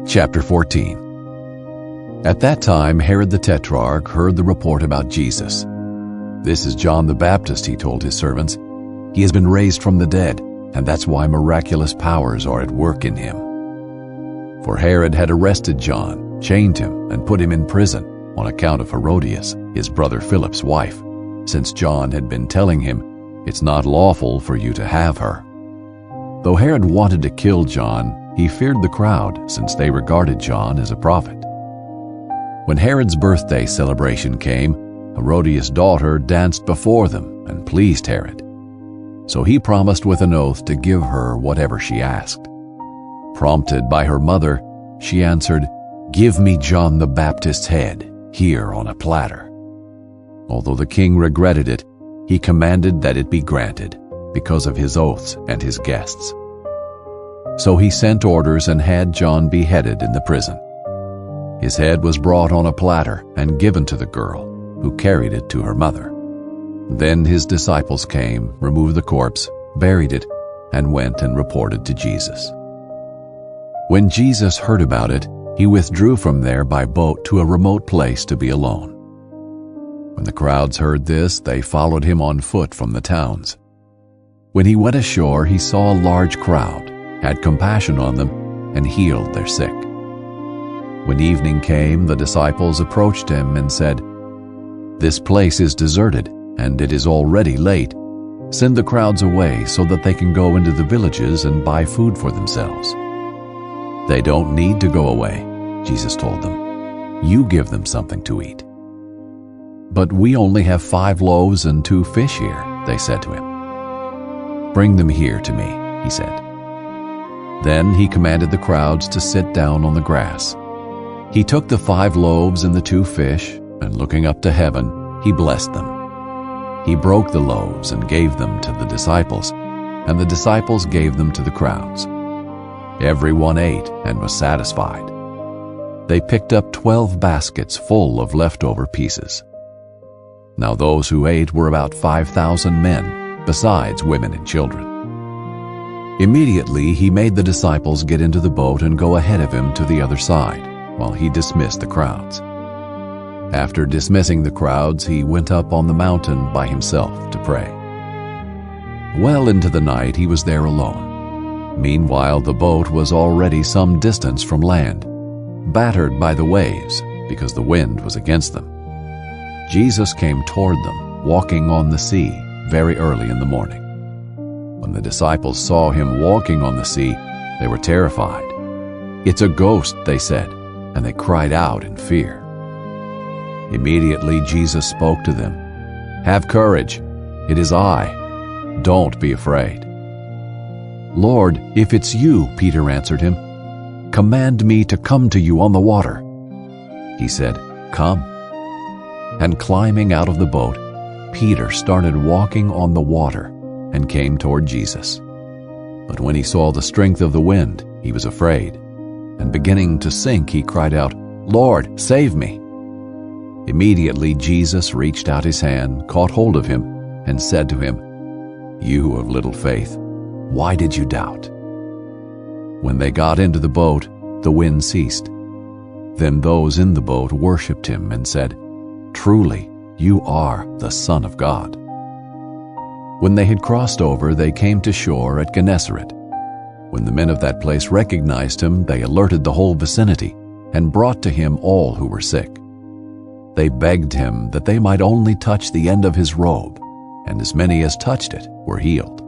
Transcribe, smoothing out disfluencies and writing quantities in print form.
Chapter 14. At that time Herod the Tetrarch heard the report about Jesus. "This is John the Baptist," he told his servants. "He has been raised from the dead, and that's why miraculous powers are at work in him." For Herod had arrested John, chained him, and put him in prison on account of Herodias, his brother Philip's wife, since John had been telling him, "It's not lawful for you to have her." Though Herod wanted to kill John, he feared the crowd, since they regarded John as a prophet. When Herod's birthday celebration came, Herodias' daughter danced before them and pleased Herod. So he promised with an oath to give her whatever she asked. Prompted by her mother, she answered, "Give me John the Baptist's head, here on a platter." Although the king regretted it, he commanded that it be granted, because of his oaths and his guests. So he sent orders and had John beheaded in the prison. His head was brought on a platter and given to the girl, who carried it to her mother. Then his disciples came, removed the corpse, buried it, and went and reported to Jesus. When Jesus heard about it, he withdrew from there by boat to a remote place to be alone. When the crowds heard this, they followed him on foot from the towns. When he went ashore, he saw a large crowd, had compassion on them, and healed their sick. When evening came, the disciples approached him and said, "This place is deserted, and it is already late. Send the crowds away so that they can go into the villages and buy food for themselves." "They don't need to go away," Jesus told them. "You give them something to eat." "But we only have 5 loaves and 2 fish here," they said to him. "Bring them here to me," he said. Then he commanded the crowds to sit down on the grass. He took the 5 loaves and the 2 fish, and looking up to heaven, he blessed them. He broke the loaves and gave them to the disciples, and the disciples gave them to the crowds. Everyone ate and was satisfied. They picked up 12 baskets full of leftover pieces. Now those who ate were about 5,000 men, besides women and children. Immediately he made the disciples get into the boat and go ahead of him to the other side, while he dismissed the crowds. After dismissing the crowds, he went up on the mountain by himself to pray. Well into the night he was there alone. Meanwhile the boat was already some distance from land, battered by the waves because the wind was against them. Jesus came toward them, walking on the sea, very early in the morning. When the disciples saw him walking on the sea, they were terrified. "It's a ghost," they said, and they cried out in fear. Immediately Jesus spoke to them. "Have courage, it is I. Don't be afraid." "Lord, if it's you," Peter answered him, "command me to come to you on the water." He said, "Come." And climbing out of the boat, Peter started walking on the water and came toward Jesus. But when he saw the strength of the wind, he was afraid, and beginning to sink, he cried out, "Lord, save me!" Immediately Jesus reached out his hand, caught hold of him, and said to him, "You of little faith, why did you doubt?" When they got into the boat, the wind ceased. Then those in the boat worshipped him and said, "Truly, you are the Son of God." When they had crossed over, they came to shore at Gennesaret. When the men of that place recognized him, they alerted the whole vicinity and brought to him all who were sick. They begged him that they might only touch the end of his robe, and as many as touched it were healed.